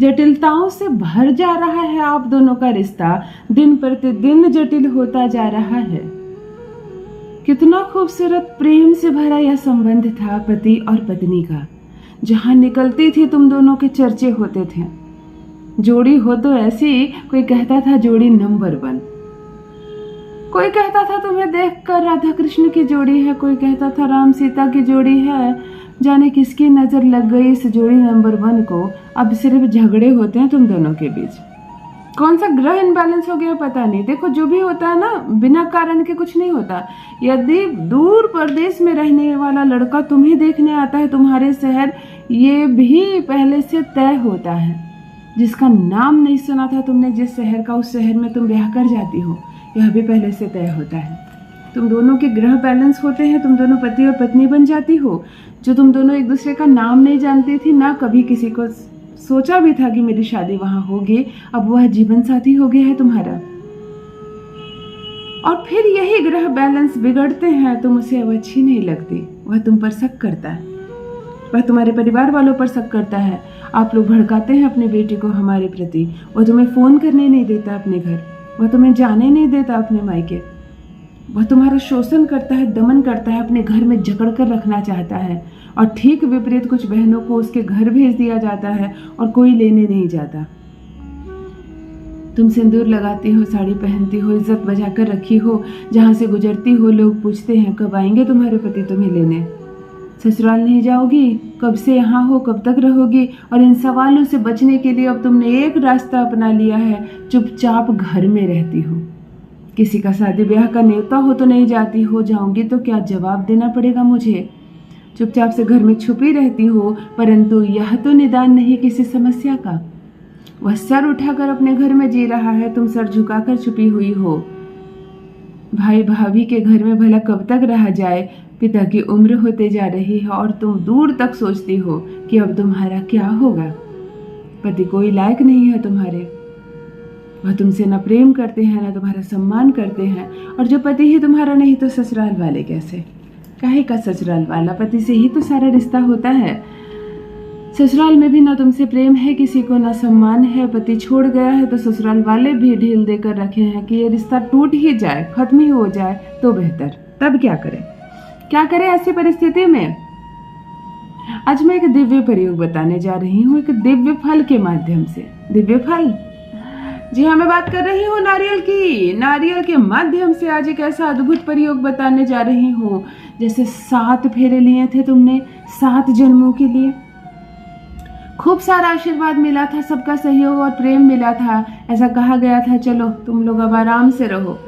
जटिलताओं से भर जा रहा है आप दोनों का रिश्ता, दिन प्रतिदिन जटिल होता जा रहा है। कितना खूबसूरत प्रेम से भरा यह संबंध था पति और पत्नी का। जहां निकलती थी तुम दोनों के चर्चे होते थे। जोड़ी हो तो ऐसी, कोई कहता था जोड़ी नंबर 1, कोई कहता था तुम्हें देखकर राधा कृष्ण की जोड़ी है, कोई कहता था राम सीता की जोड़ी है। जाने किसकी नजर लग गई इस जोड़ी नंबर 1 को। अब सिर्फ झगड़े होते हैं तुम दोनों के बीच। कौन सा ग्रह इनबैलेंस हो गया पता नहीं। देखो, जो भी होता है ना, बिना कारण के कुछ नहीं होता। यदि दूर प्रदेश में रहने वाला लड़का तुम्हें देखने आता है तुम्हारे शहर, ये भी पहले से तय होता है। जिसका नाम नहीं सुना था तुमने जिस शहर का, उस शहर में तुम ब्याह कर जाती हो, यह भी पहले से तय होता है। तुम दोनों के ग्रह बैलेंस होते हैं, तुम दोनों पति और पत्नी बन जाती हो। जो तुम दोनों एक दूसरे का नाम नहीं जानती थी, ना कभी किसी को सोचा भी था कि मेरी शादी वहां होगी, अब वह जीवन साथी हो गया है तुम्हारा। और फिर यही ग्रह बैलेंस बिगड़ते हैं, तुम उसे अब अच्छी नहीं लगती, वह तुम पर शक करता है, वह तुम्हारे परिवार वालों पर शक करता है। आप लोग भड़काते हैं अपनी बेटी को हमारे प्रति। वह तुम्हें फोन करने नहीं देता अपने घर, वह तुम्हें जाने नहीं देता अपने मायके, वह तुम्हारा शोषण करता है, दमन करता है, अपने घर में जकड़ कर रखना चाहता है। और ठीक विपरीत कुछ बहनों को उसके घर भेज दिया जाता है और कोई लेने नहीं जाता। तुम सिंदूर लगाती हो, साड़ी पहनती हो, इज्जत बजा कर रखी हो, जहां से गुजरती हो लोग पूछते हैं कब आएंगे तुम्हारे पति तुम्हें लेने। ससुराल नहीं जाओगी, कब से यहाँ हो, कब तक रहोगी। और इन सवालों से बचने के लिए अब तुमने एक रास्ता अपना लिया है, चुपचाप घर में रहती हो। किसी का शादी ब्याह का न्योता हो तो नहीं जाती हो, जाऊंगी तो क्या जवाब देना पड़ेगा मुझे। चुपचाप से घर में छुपी रहती हो, परंतु यह तो निदान नहीं किसी समस्या का। वह सर उठाकर अपने घर में जी रहा है, तुम सर झुकाकर छुपी हुई हो। भाई भाभी के घर में भला कब तक रहा जाए। पिता की उम्र होते जा रही है और तुम दूर तक सोचती हो कि अब तुम्हारा क्या होगा। पति कोई लायक नहीं है तुम्हारे, वह तुमसे न प्रेम करते हैं, न तुम्हारा सम्मान करते हैं। और जो पति ही तुम्हारा नहीं तो ससुराल वाले कैसे। काहे का ससुराल वाला, पति से ही तो सारा रिश्ता होता है। ससुराल में भी ना तुमसे प्रेम है किसी को, ना सम्मान है। पति छोड़ गया है तो ससुराल वाले भी ढील देकर रखे हैं कि ये रिश्ता टूट ही जाए, खत्म ही हो जाए तो बेहतर। तब क्या करें, क्या करें ऐसी परिस्थिति में। आज मैं एक दिव्य प्रयोग बताने जा रही हूँ, एक दिव्य फल के माध्यम से। दिव्य फल, जी हाँ, मैं बात कर रही हूँ नारियल की। नारियल के माध्यम से आज एक ऐसा अद्भुत प्रयोग बताने जा रही हूँ, जैसे 7 फेरे लिए थे तुमने 7 जन्मों के लिए। खूब सारा आशीर्वाद मिला था, सबका सहयोग और प्रेम मिला था। ऐसा कहा गया था चलो तुम लोग अब आराम से रहो,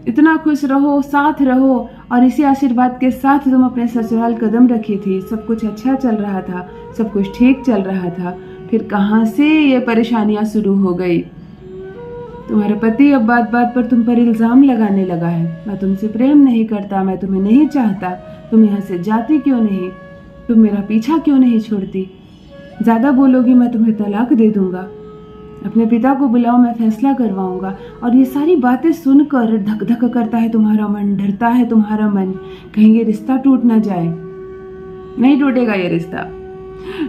इतना खुश रहो, साथ रहो। और इसी आशीर्वाद के साथ तुम अपने ससुराल कदम रखी थी। सब कुछ अच्छा चल रहा था, सब कुछ ठीक चल रहा था। फिर कहां से ये परेशानियां शुरू हो गई। तुम्हारा पति अब बात बात पर तुम पर इल्जाम लगाने लगा है। मैं तुमसे प्रेम नहीं करता, मैं तुम्हें नहीं चाहता, तुम यहाँ से जाती क्यों नहीं, तुम मेरा पीछा क्यों नहीं छोड़ती। ज्यादा बोलोगी मैं तुम्हें तलाक दे दूंगा, अपने पिता को बुलाओ, मैं फैसला करवाऊंगा। और ये सारी बातें सुनकर धक धक करता है तुम्हारा मन, डरता है तुम्हारा मन, कहीं ये रिश्ता टूट ना जाए। नहीं टूटेगा ये रिश्ता।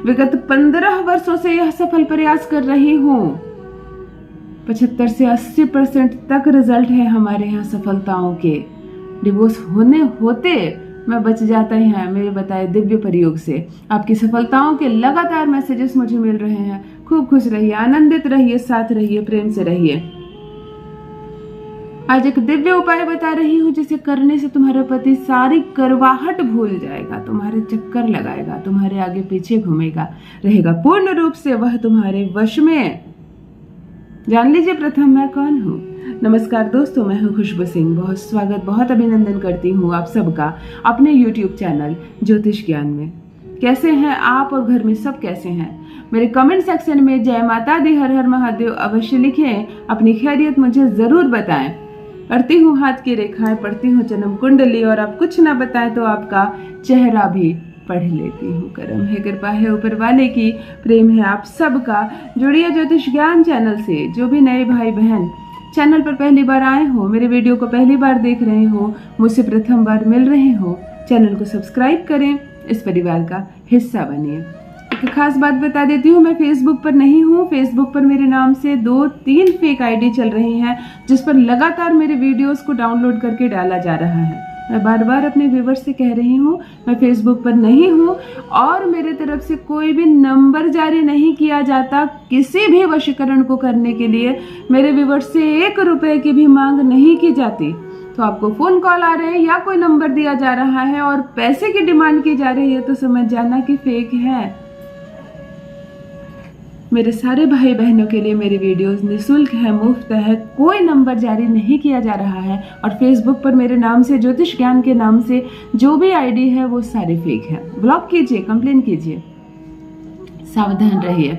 विगत 15 वर्षों से यह सफल प्रयास कर रही हूँ। 75 से 80% तक रिजल्ट है हमारे यहाँ सफलताओं के। डिवोर्स होते मैं बच जाता है मेरे बताए दिव्य प्रयोग से। आपकी सफलताओं के लगातार मैसेजेस मुझे मिल रहे हैं। खूब खुश रहिए, आनंदित रहिए, साथ रहिए, प्रेम से रहिए। आज एक दिव्य उपाय बता रही हूँ जिसे करने से तुम्हारा पति सारी करवाहट भूल जाएगा, तुम्हारे चक्कर लगाएगा, तुम्हारे आगे पीछे घूमेगा, रहेगा पूर्ण रूप से वह तुम्हारे वश में। जान लीजिए प्रथम मैं कौन हूँ। नमस्कार दोस्तों, मैं हूँ खुशबू सिंह। बहुत स्वागत, बहुत अभिनंदन करती हूँ आप सबका अपने YouTube चैनल ज्योतिष ज्ञान में। कैसे हैं आप और घर में सब कैसे हैं? मेरे कमेंट सेक्शन में जय माता दी, हर हर महादेव अवश्य लिखें। अपनी खैरियत मुझे जरूर बताएं। पढ़ती हूँ हाथ की रेखाएं, पढ़ती हूँ जन्म कुंडली, और आप कुछ ना बताएं तो आपका चेहरा भी पढ़ लेती हूँ। करम है, कृपा है ऊपर वाले की, प्रेम है आप सबका। जुड़िए ज्योतिष ज्ञान चैनल से। जो भी नए भाई बहन चैनल पर पहली बार आए हो, मेरे वीडियो को पहली बार देख रहे हो, मुझसे प्रथम बार मिल रहे हो, चैनल को सब्सक्राइब करें, इस परिवार का हिस्सा बनिए। एक खास बात बता देती हूँ, मैं फेसबुक पर नहीं हूँ। फेसबुक पर मेरे नाम से 2-3 फेक आईडी चल रही हैं जिस पर लगातार मेरे वीडियोस को डाउनलोड करके डाला जा रहा है। मैं बार बार अपने व्यूवर्स से कह रही हूँ, मैं फेसबुक पर नहीं हूँ और मेरे तरफ से कोई भी नंबर जारी नहीं किया जाता किसी भी वशीकरण को करने के लिए। मेरे व्यूवर्स से 1 रुपए की भी मांग नहीं की जाती। तो आपको फोन कॉल आ रहे हैं या कोई नंबर दिया जा रहा है और पैसे की डिमांड की जा रही है तो समझ जाना कि फेक है। मेरे सारे भाई बहनों के लिए मेरी वीडियोस निःशुल्क है, मुफ्त है, कोई नंबर जारी नहीं किया जा रहा है। और फेसबुक पर मेरे नाम से, ज्योतिष ज्ञान के नाम से जो भी आईडी है वो सारे फेक है। ब्लॉक कीजिए, कंप्लेन कीजिए, सावधान रहिए।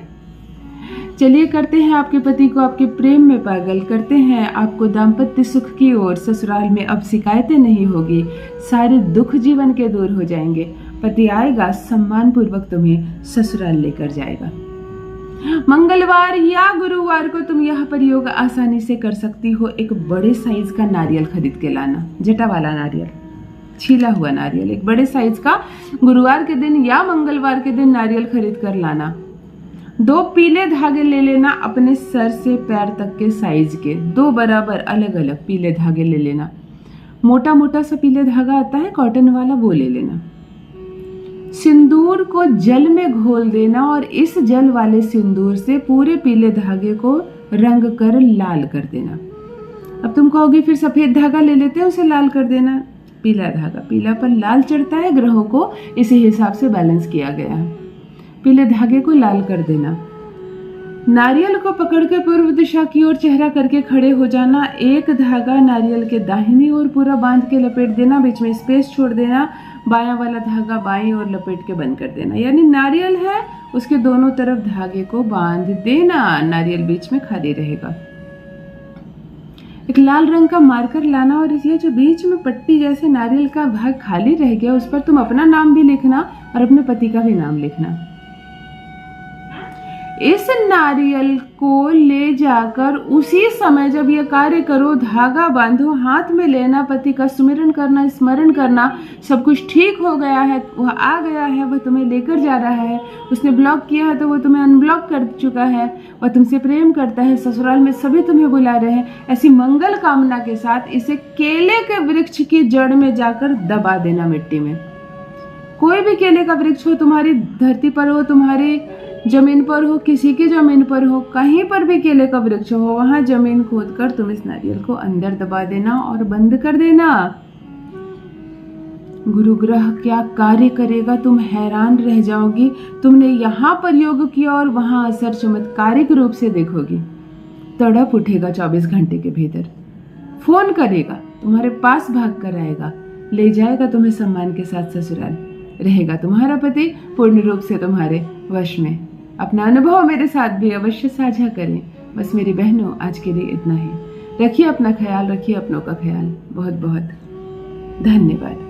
चलिए करते हैं आपके पति को आपके प्रेम में पागल, करते हैं आपको दाम्पत्य सुख की ओर। ससुराल में अब शिकायतें नहीं होगी, सारे दुख जीवन के दूर हो जाएंगे। पति आएगा, सम्मान पूर्वक तुम्हें ससुराल लेकर जाएगा। मंगलवार या गुरुवार को तुम यह प्रयोग आसानी से कर सकती हो। एक बड़े साइज का नारियल खरीद के लाना, जटा वाला नारियल, छीला हुआ नारियल, एक बड़े साइज का गुरुवार के दिन या मंगलवार के दिन नारियल खरीद कर लाना। 2 पीले धागे ले लेना, अपने सर से पैर तक के साइज के 2 बराबर अलग अलग पीले धागे ले लेना। मोटा मोटा सा पीले धागा आता है कॉटन वाला, वो ले लेना। सिंदूर को जल में घोल देना और इस जल वाले सिंदूर से पूरे पीले धागे को रंग कर लाल कर देना। अब तुम कहोगी फिर सफेद धागा ले लेते हैं उसे लाल कर देना। पीला धागा, पीला पर लाल चढ़ता है, ग्रहों को इसी हिसाब से बैलेंस किया गया है। पीले धागे को लाल कर देना। नारियल को पकड़ के पूर्व दिशा की ओर चेहरा करके खड़े हो जाना। एक धागा नारियल के दाहिनी ओर पूरा बांध के लपेट देना, बीच में स्पेस छोड़ देना। बायां वाला धागा बाईं ओर लपेट के बंद कर देना। यानी नारियल है, उसके दोनों तरफ धागे को बांध देना, नारियल बीच में खाली रहेगा। एक लाल रंग का मार्कर लाना और इसलिए जो बीच में पट्टी जैसे नारियल का भाग खाली रह गया उस पर तुम अपना नाम भी लिखना और अपने पति का भी नाम लिखना। इस नारियल को ले जाकर उसी समय जब यह कार्य करो, धागा बांधो, हाथ में लेना, पति का सुमिरन करना, स्मरण करना, सब कुछ ठीक हो गया है, वह आ गया है, वह तुम्हें लेकर जा रहा है। उसने ब्लॉक किया है तो वह तुम्हें अनब्लॉक कर चुका है, वह तुमसे प्रेम करता है, ससुराल में सभी तुम्हें बुला रहे हैं। ऐसी मंगल कामना के साथ इसे केले के वृक्ष की जड़ में जाकर दबा देना मिट्टी में। कोई भी केले का वृक्ष हो, तुम्हारी धरती पर हो, तुम्हारी जमीन पर हो, किसी की जमीन पर हो, कहीं पर भी केले का वृक्ष हो, वहां जमीन खोदकर तुम इस नारियल को अंदर दबा देना और बंद कर देना। गुरु ग्रह क्या कार्य करेगा, तुम हैरान रह जाओगी। तुमने यहाँ प्रयोग किया और वहां असर चमत्कारिक रूप से देखोगी। तड़प उठेगा 24 घंटे के भीतर, फोन करेगा, तुम्हारे पास भाग कर आएगा, ले जाएगा तुम्हें सम्मान के साथ ससुराल। रहेगा तुम्हारा पति पूर्ण रूप से तुम्हारे वश में। अपना अनुभव मेरे साथ भी अवश्य साझा करें। बस मेरी बहनों, आज के लिए इतना ही। रखिए अपना ख्याल, रखिए अपनों का ख्याल। बहुत बहुत धन्यवाद।